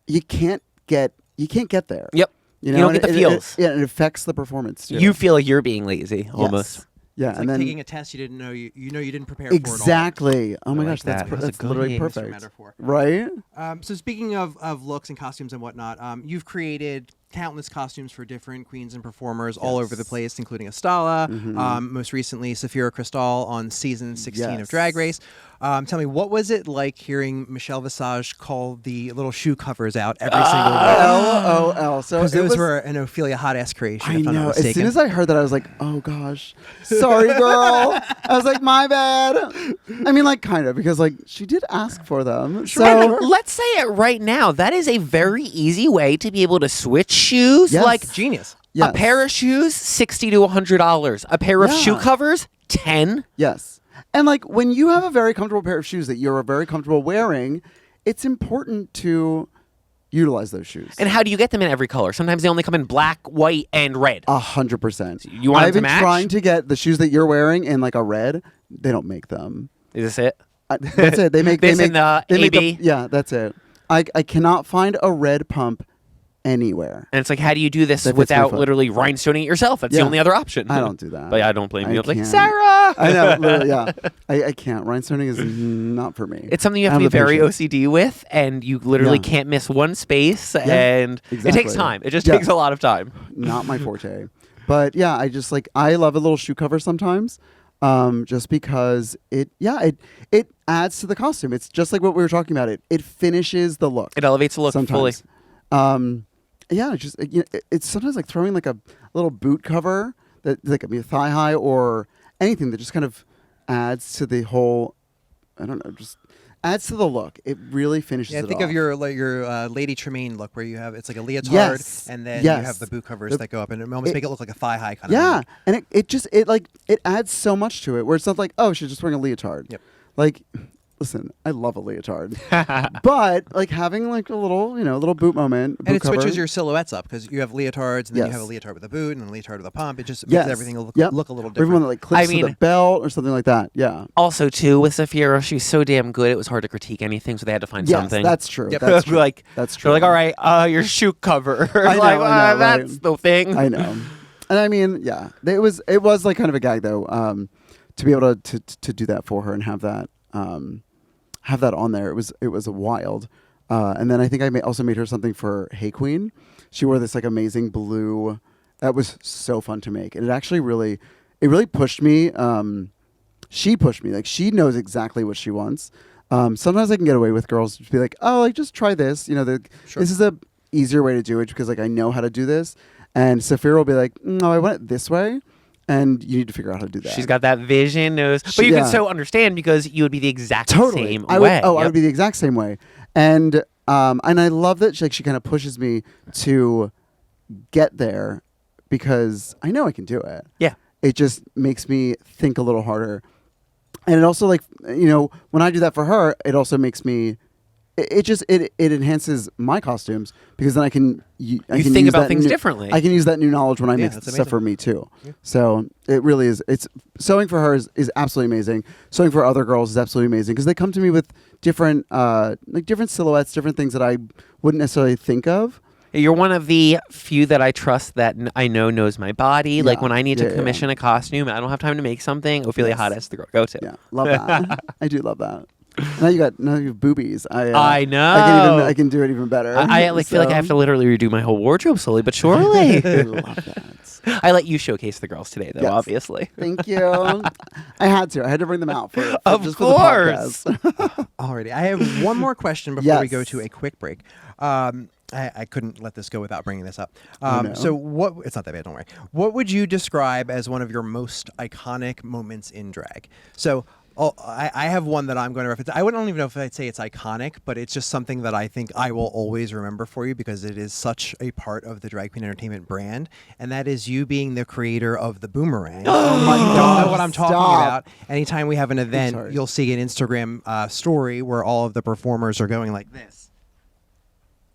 you can't get there. Yep. You know, don't get the feels. It affects the performance too. You feel like you're being lazy almost. Yes. Yeah, It's and like then taking a test you didn't know you didn't prepare exactly. Oh my I like gosh, that's that. That's a good literally name. perfect. Metaphor. Right? So speaking of looks and costumes and whatnot, you've created countless costumes for different queens and performers all over the place, including Astala, most recently Safira Cristal on season 16 of Drag Race. Tell me, what was it like hearing Michelle Visage call the little shoe covers out every single day? LOL. So Because it those was, were an Ophelia Hotass creation. I if I'm not know. As mistaken. soon as I heard that, I was like, oh gosh, sorry, girl. I was like, my bad. I mean, like, kind of, because like she did ask for them. So And let's say it right now. That is a very easy way to be able to switch shoes. Yes. Like Genius. yes. a pair of shoes, $60 to $100. A pair of Yeah. shoe covers, $10. Yes. And like when you have a very comfortable pair of shoes that you're very comfortable wearing, it's important to utilize those shoes. And how do you get them in every color? Sometimes they only come in black, white, and red. 100%. You want I've them to been match? trying to get the shoes that you're wearing in like a red. They don't make them. Is this it? That's it. They make This they in make, the they make AB? yeah, that's it. I cannot find a red pump anywhere. And it's like, how do you do this That fits my without foot. literally rhinestoning it yourself? That's the Yeah. only other option. I don't do that. But I don't blame you. I'm like, can't. Sarah! I know, literally, yeah. I can't. Rhinestoning is not for me. It's something you I have to be the very patience. OCD with, and you literally Yeah. can't miss one space, and it takes exactly. time. It just Yeah. takes a lot of time. Not my forte. But yeah, I just like I love a little shoe cover sometimes. Just because it adds to the costume. It's just like what we were talking about. It finishes the look. It elevates the look fully. Sometimes. Yeah, it's just it's sometimes like throwing like a little boot cover that like a thigh high or anything that just kind of adds to the whole. I don't know, just adds to the look. It really finishes. Yeah, it think off. of your Lady Tremaine look, where you have it's like a leotard, Yes. and then you Yes. have the boot covers that go up, and it almost make it look like a thigh high kind of. Yeah, look. and it adds so much to it. Where it's not like, oh, she's just wearing a leotard. Yep. Like, listen, I love a leotard, but like having like a little boot moment, And boot it switches cover. your silhouettes up because you have leotards, and then you Yes. have a leotard with a boot and a leotard with a pump. It just Yes. makes everything look, Yep. look a little Or even different. one that like clips I mean- to the belt or something like that. Yeah. Also, too, with Saphira, she's so damn good. It was hard to critique anything, so they had to find Yes, something. that's true. Yep. That's true. like That's true. they're like, all right, your shoe cover. I know, like, I know, that's right. the thing. I know. And I mean, yeah, it was like kind of a gag though, to be able to do that for her and have that on there. It was wild. And then I think I also made her something for Hey Queen. She wore this like amazing blue. That was so fun to make, and it really pushed me. She pushed me. Like she knows exactly what she wants. Sometimes I can get away with girls to be like, oh, like just try this. This is a easier way to do it because like I know how to do this. And Saphira will be like, no, I want it this way. And you need to figure out how to do that. She's got that vision, knows. But you can so understand because you would be the exact same I way. would be the exact same way. And I love that she kind of pushes me to get there because I know I can do it. Yeah. It just makes me think a little harder. And it also when I do that for her, it also makes me it enhances my costumes because then I can think use about that things differently. I can use that new knowledge when I make that's stuff for amazing. me too. Yeah. So it really is. It's sewing for her is absolutely amazing. Sewing for other girls is absolutely amazing because they come to me with different different silhouettes, different things that I wouldn't necessarily think of. You're one of the few that I trust that I know knows my body. Like Yeah. when I need to Yeah. commission a costume and I don't have time to make something, Ophelia Yes. Hotass the girl go to. Yeah, love that. I do love that. Now you have boobies. I know. I can do it even better. I feel like I have to literally redo my whole wardrobe slowly but surely. I love that. I let you showcase the girls today, though. Yes. Obviously. Thank you. I had to bring them out for Of just course. for the podcast. Alrighty, I have one more question before we Yes. go to a quick break. I couldn't let this go without bringing this up. No. So what? It's not that bad. Don't worry. What would you describe as one of your most iconic moments in drag? So. I have one that I'm going to reference. I wouldn't even know if I'd say it's iconic, but it's just something that I think I will always remember for you because it is such a part of the Drag Queen Entertainment brand, and that is you being the creator of the boomerang. Oh my If you don't God, know what I'm talking stop. about. Anytime we have an event, sorry. you'll see an Instagram story where all of the performers are going like this.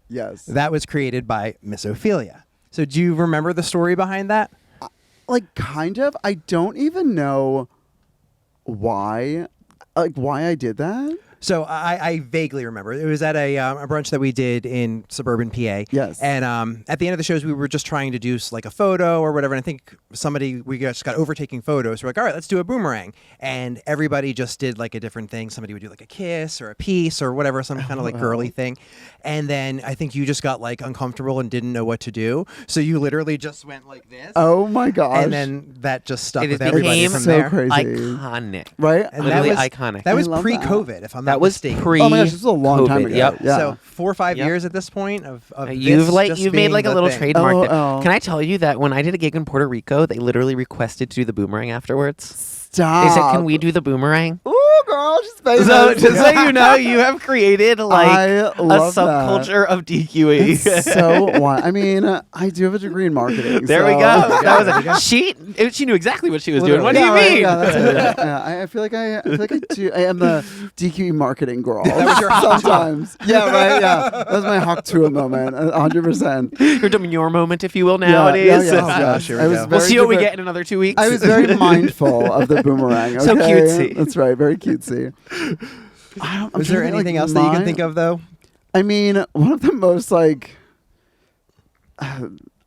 Yes. That was created by Miss Ophelia. So do you remember the story behind that? Like kind of. I don't even know why I did that. So I vaguely remember. It was at a brunch that we did in suburban PA. Yes. And at the end of the shows, we were just trying to do like a photo or whatever. And I think we just got overtaking photos. We're like, all right, let's do a boomerang. And everybody just did like a different thing. Somebody would do like a kiss or a piece or whatever, some kind of like girly thing. And then I think you just got like uncomfortable and didn't know what to do. So you literally just went like this. Oh my gosh. And then that just stuck It with became everybody from so there. crazy. Iconic. Right? And Literally that was iconic. That was I love pre-COVID, if I'm not That was mistaken. pre. Oh my gosh, this was a long time ago. Yep. Yeah. So 4 or 5 Yep. years at this point of You've this just made being like a the little thing. trademark. Oh. Can I tell you that when I did a gig in Puerto Rico, they literally requested to do the boomerang afterwards. Stop. They said, "Can we do the boomerang?" Ooh, girl, she's famous. So just so you know, you have created like I a love that. subculture of DQE. It's so wild. I mean, I do have a degree in marketing. There we so- go. That was she knew exactly what she was doing. What do you Yeah, right, mean? Yeah, that's it. Yeah, I feel like I do. I am the DQE marketing girl. That was your hot sometimes. Yeah, right. Yeah, that was my Hawk Tua moment. 100%. Your demure moment, if you will, nowadays. Yeah, Oh, gosh, here we go. We'll see what we different- get in another 2 weeks. I was very mindful of the boomerang. So okay? cutesy. That's right. Very cutesy. Was there anything else that you can think of, though? I mean, one of the most like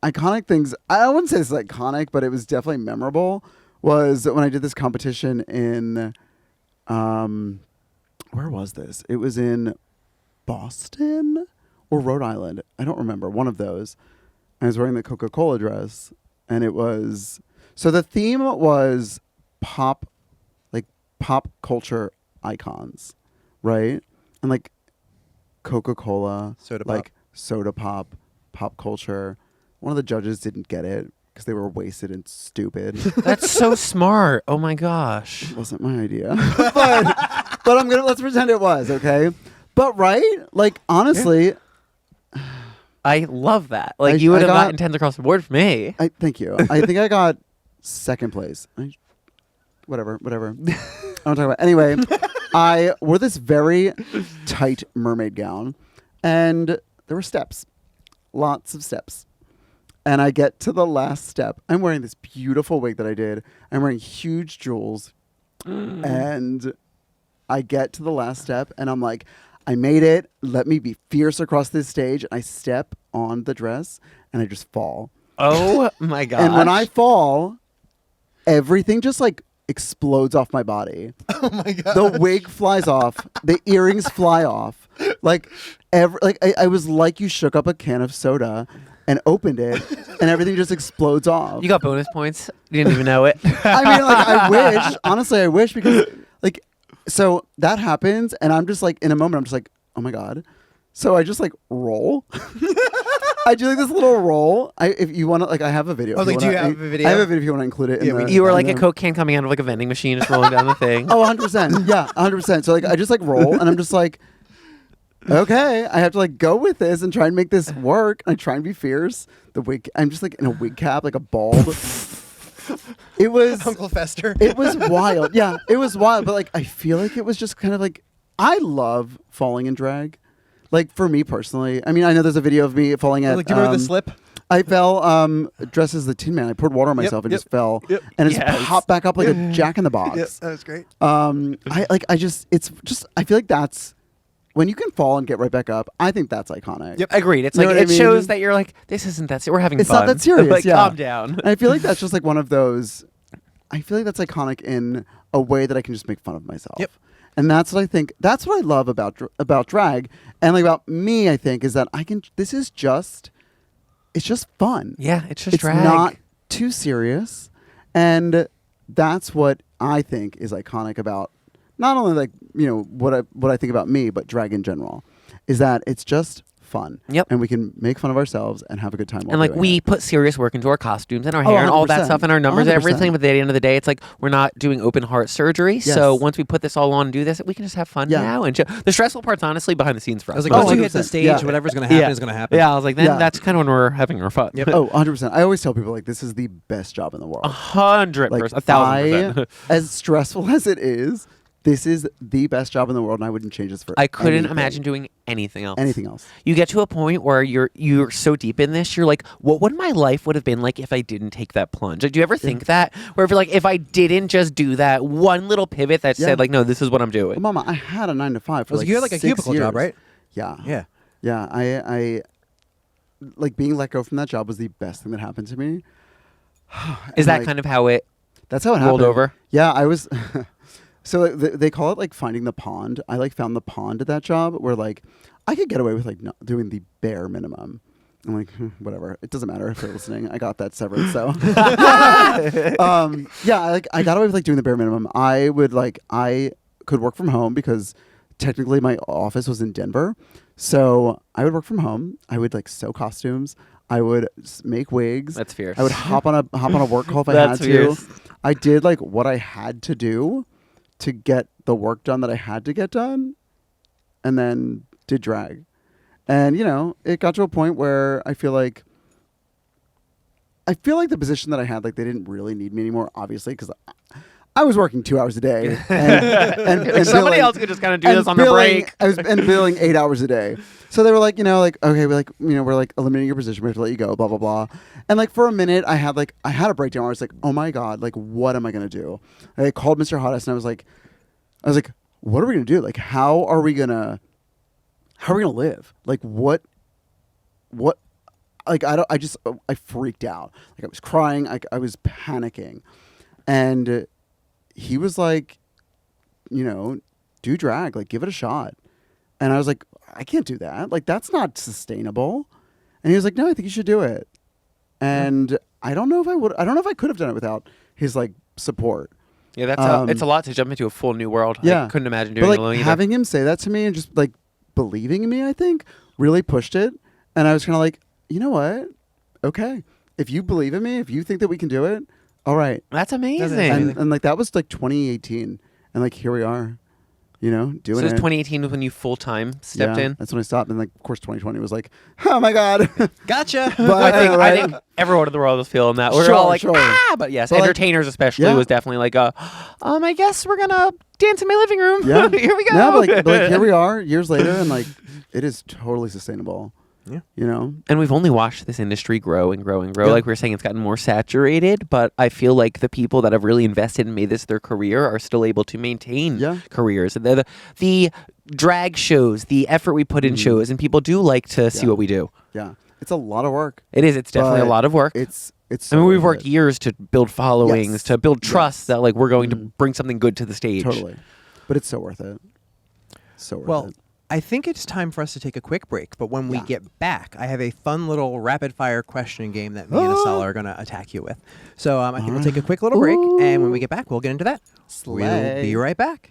iconic things. I wouldn't say this is iconic, but it was definitely memorable. Was when I did this competition in, where was this? It was in Boston or Rhode Island. I don't remember. One of those. I was wearing the Coca-Cola dress, and it was so the theme was pop culture icons, right? And like Coca-Cola, Soda pop. like soda pop culture. One of the judges didn't get it because they were wasted and stupid. That's so smart. Oh my gosh. It wasn't my idea, but let's pretend it was, okay? But right, like honestly, I love that. Like I- you would I have got- gotten tens across the board for me. thank you. I think I got second place. Whatever. I don't talk about. Anyway, I wore this very tight mermaid gown, and there were steps, lots of steps. And I get to the last step. I'm wearing this beautiful wig that I did. I'm wearing huge jewels, and I get to the last step, and I'm like, I made it. Let me be fierce across this stage. And I step on the dress, and I just fall. Oh my gosh. And when I fall, everything just like explodes off my body. Oh my god! The wig flies off. The earrings fly off. I was like you shook up a can of soda and opened it, and everything just explodes off. you got bonus points. You didn't even know it. I mean, like I wish. Honestly, I wish because like so that happens, and I'm just like in a moment, I'm just like, oh my god. So I just like roll. I do like this little roll. If you want to, like, I have a video. Oh, if you like, do you wanna- have a video? I have a video if you want to include it. Yeah, we in the, You were in like a the- Coke can coming out of like a vending machine, just rolling down the thing. Oh, 100%. Yeah, 100%. So like, I just like roll, and I'm just like, okay, I have to like go with this and try and make this work. And I try and be fierce. The wig, I'm just like in a wig cap, like a bald. It was Uncle Fester. It was wild. Yeah, it was wild. But like, I feel like it was just kind of like, I love falling in drag. Like for me personally, I mean, I know there's a video of me falling at. Like, do you remember the slip? I fell dressed as the Tin Man. I poured water on myself and just fell, and it Yes. just popped back up like a Jack in the Box. Yep, that was great. I feel like that's when you can fall and get right back up. I think that's iconic. Yep. Agreed. It's You know like what I it mean? shows that you're like, this isn't that. We're having It's fun. not that serious. Like, yeah. calm down. And I feel like that's just like one of those. I feel like that's iconic in a way that I can just make fun of myself. Yep. And that's what I think. That's what I love about drag, and like about me. I think is that I can. This is just. It's just fun. Yeah, it's just It's drag. not too serious, and that's what I think is iconic about not only like what I think about me, but drag in general, is that it's just fun. Yep. And we can make fun of ourselves and have a good time. While And like doing we it. put serious work into our costumes and our Oh, hair and all that 100%. stuff and our numbers and 100%. everything. But at the end of the day, it's like we're not doing open heart surgery. So Yes. once we put this all on and do this, we can just have fun Yeah. now. And the stressful part's honestly behind the scenes for us. I was like, Oh, once you hit the 100%. stage, Yeah. whatever's going to happen is going to happen. Yeah, I was like, then Yeah. that's kind of when we're having our fun. Yep. Oh, 100%. I always tell people like this is the best job in the world. 100%, Like 1,000%. as stressful as it is, this is the best job in the world, and I wouldn't change this for I couldn't anything. imagine doing anything else. anything else. You get to a point where you're so deep in this, you're like, what would my life would have been like if I didn't take that plunge? Like, do you ever think that? Where if you're like, if I didn't just do that one little pivot that said like, no, this is what I'm doing. Well, Mama, I had a 9 to 5 for you had like a 6 cubicle years. job, right? Yeah. Yeah. Yeah. I like being let go from that job was the best thing that happened to me. Is that kind of how it That's how it rolled happened. over? Yeah, I was. So they call it like finding the pond. I like found the pond at that job where like I could get away with like not doing the bare minimum. I'm like, whatever. It doesn't matter if they're listening. I got that severance. So yeah, I got away with like doing the bare minimum. I could work from home because technically my office was in Denver. So I would work from home. I would like sew costumes. I would make wigs. That's fierce. I would hop on a work call if I That's had fierce. to. I did like what I had to do to get the work done that I had to get done, and then did drag. And it got to a point where I feel like the position that I had, like they didn't really need me anymore, obviously, because I was working 2 hours a day, and Like, somebody billing- else could just kind of do and this on the billing- break. I was billing 8 hours a day. So they were like, okay, we're like eliminating your position. We have to let you go, blah, blah, blah. And like for a minute, I had a breakdown where I was like, oh my God, like what am I going to do? And I called Mr. Hotass and I was like, what are we going to do? Like, how are we going to live? Like what, like, I freaked out. Like I was crying. I was panicking. And he was like, do drag, like give it a shot. And I was like, I can't do that. Like, that's not sustainable. And he was like, no, I think you should do it. And I don't know if I could have done it without his like support. Yeah, that's it's a lot to jump into a full new world. Yeah. I couldn't imagine doing But like it alone either. having him say that to me and just like believing in me, I think really pushed it. And I was kind of like, you know what? Okay. If you believe in me, if you think that we can do it, all right. That's amazing. And like that was like 2018. And like here we are, doing So it was it. 2018 when you full-time stepped in? That's when I stopped. And like, of course, 2020 was like, oh my God. Gotcha. But I think everyone in the world was feeling that. We're all like, Sure. but yes, But like- entertainers especially Yeah. was definitely like, I guess we're going to dance in my living room. Yeah. Here we go. No, but like here we are years later, and like it is totally sustainable. Yeah. And we've only watched this industry grow and grow and grow. Yeah. Like we were saying, it's gotten more saturated, but I feel like the people that have really invested and made this their career are still able to maintain careers. The drag shows, the effort we put in shows, and people do like to see what we do. Yeah. It's a lot of work. It is. It's definitely a But lot of work. It's. I mean, we've worth worked it. years to build followings, Yes. to build trust that like we're going to Mhm. bring something good to the stage. Totally, but it's so worth it. So worth Well, it. I think it's time for us to take a quick break, but when we Yeah. get back, I have a fun little rapid fire question game that me and Astala are going to attack you with. So I think we'll take a quick little break, and when we get back, we'll get into that. We'll be Slay. right back.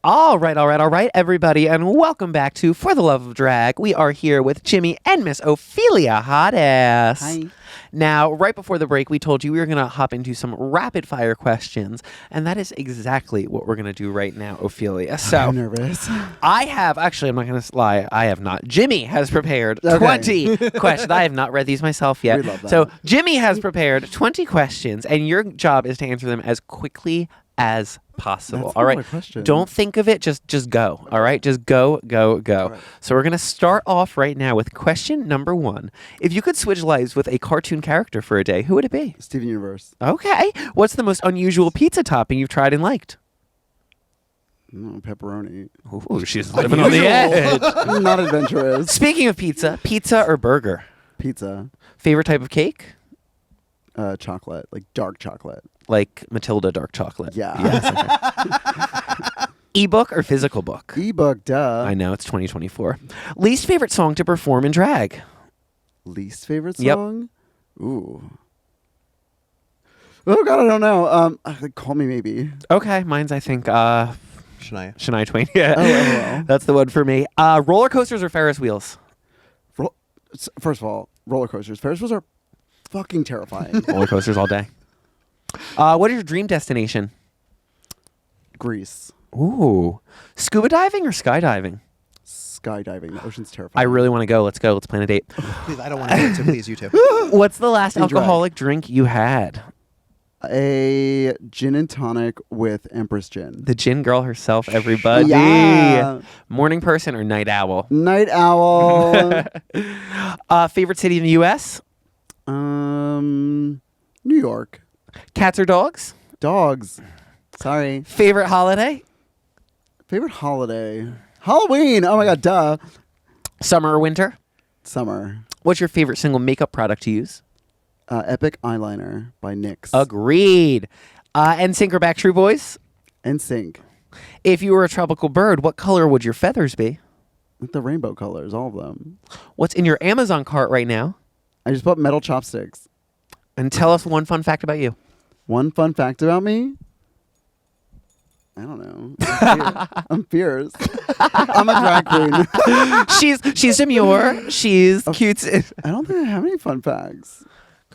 All right, everybody, and welcome back to For the Love of Drag. We are here with Jimmy and Miss Ophelia Hotass. Hi. Now, right before the break, we told you we were going to hop into some rapid fire questions, and that is exactly what we're going to do right now, Ophelia. So, I'm nervous. I have, actually, I'm not going to lie, I have not. Jimmy has prepared Okay. 20 questions. I have not read these myself yet. We love that. So, Jimmy has prepared 20 questions, and your job is to answer them as quickly as possible. That's All not right. my question. Don't think of it. Just go. All right. Just go. All right. So we're gonna start off right now with question number 1. If you could switch lives with a cartoon character for a day, who would it be? Steven Universe. Okay. What's the most unusual pizza topping you've tried and liked? No, pepperoni. Ooh, she's living on the edge. I'm not adventurous. Speaking of pizza or burger? Pizza. Favorite type of cake? Chocolate, like dark chocolate. Like Matilda dark chocolate. Yeah. Yes, okay. Ebook or physical book? Ebook, duh. I know, it's 2024. Least favorite song to perform in drag? Least favorite Yep. song? Ooh. Oh God, I don't know. Call Me Maybe. Okay, mine's I think Shania. Shania Twain. Yeah. Oh. That's the one for me. Roller coasters or Ferris wheels? First of all, roller coasters. Ferris wheels are fucking terrifying. Roller coasters all day. What is your dream destination? Greece. Ooh. Scuba diving or skydiving? Skydiving. The ocean's I terrifying. really want to go. Let's go. Let's plan a date. Please, I don't want to do it, so please, you too. What's the last In drag. alcoholic drink you had? A gin and tonic with Empress Gin. The gin girl herself, everybody. Yeah. Morning person or night owl? Night owl. Favorite city in the U.S.? New York. Cats or dogs? Dogs. Sorry. Favorite holiday? Favorite holiday? Halloween. Oh my god, duh. Summer or winter? Summer. What's your favorite single makeup product to use? Epic Eyeliner by NYX. Agreed. NSYNC or Backstreet Boys? NSYNC. If you were a tropical bird, what color would your feathers be? With the rainbow colors, all of them. What's in your Amazon cart right now? I just bought metal chopsticks. And tell us one fun fact about you. One fun fact about me? I don't know. I'm fierce. I'm a drag queen. She's demure. She's cute. I don't think I have any fun facts.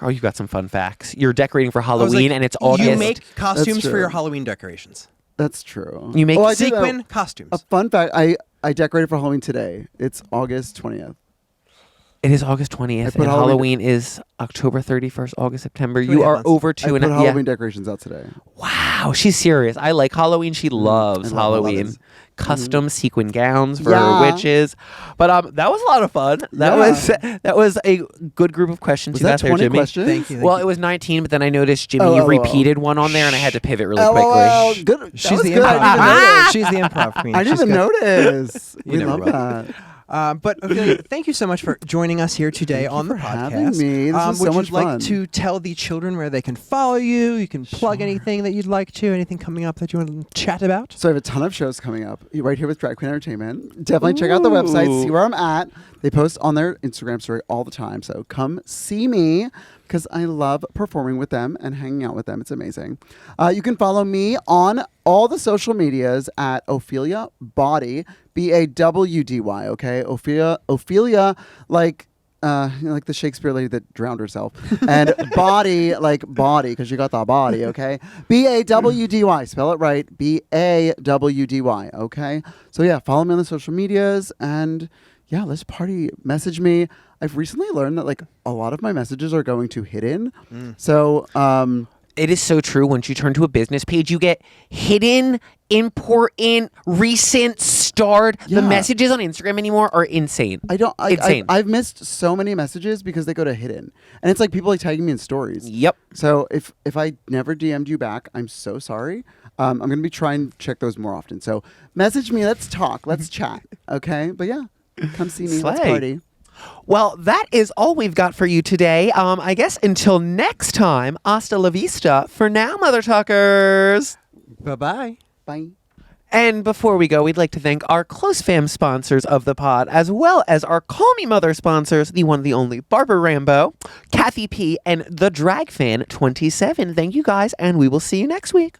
Oh, you got some fun facts. You're decorating for I was Halloween, like, and it's August. You make costumes That's for your true. Halloween decorations. That's true. You make I did Sequin costumes. a fun fact. I decorated for Halloween today. It's August 20th. It is August 20th, I and put Halloween- Halloween is October 31st, August, September. Two You and a half are months. over I two and put a Halloween decorations out today. Wow, she's serious. I like Halloween. She loves I love Halloween. Halloween. Custom sequin gowns for Yeah. witches. But that was a lot of fun. That was a good group of questions Was you that got there, 20 Jimmy. questions? Thank you. Well, it was 19, but then I noticed Jimmy Oh, repeated one on there, and I had to pivot really LOL. quickly. Good. That She's was the good. I didn't even improv. notice. She's the improv queen. I didn't She's even good. notice. You We never love will. that. But Ophelia, thank you so much for joining us here today Thank on you the for podcast. having me. This was so would much you like fun. to tell the children where they can follow you? You can plug anything that you'd like to. Anything coming up that you want to chat about? So I have a ton of shows coming up right here with Drag Queen Entertainment. Definitely check out the website, see where I'm at. They post on their Instagram story all the time. So come see me because I love performing with them and hanging out with them. It's amazing. You can follow me on all the social medias at Ophelia Body, BAWDY, okay? Ophelia like like the Shakespeare lady that drowned herself. And body, like body, because you got the body, okay? BAWDY, spell it right. BAWDY, okay? So yeah, follow me on the social medias and yeah, let's party. Message me. I've recently learned that like a lot of my messages are going to hidden. So It is so true. Once you turn to a business page, you get hidden, important, recent, starred. The Yeah. messages on Instagram anymore are insane. Insane. I've missed so many messages because they go to hidden. And it's like people like tagging me in stories. Yep. So if I never DM'd you back, I'm so sorry. I'm going to be trying to check those more often. So message me. Let's talk. Let's chat. Okay? But yeah, come see me. Let's Slay. party. Well, that is all we've got for you today. I guess until next time, hasta la vista for now, Mother Talkers. Bye-bye. Bye. And before we go, we'd like to thank our close fam sponsors of the pod, as well as our Call Me Mother sponsors, the one, the only Barbara Rambo, Kathy P, and the Drag Fan 27. Thank you guys, and we will see you next week.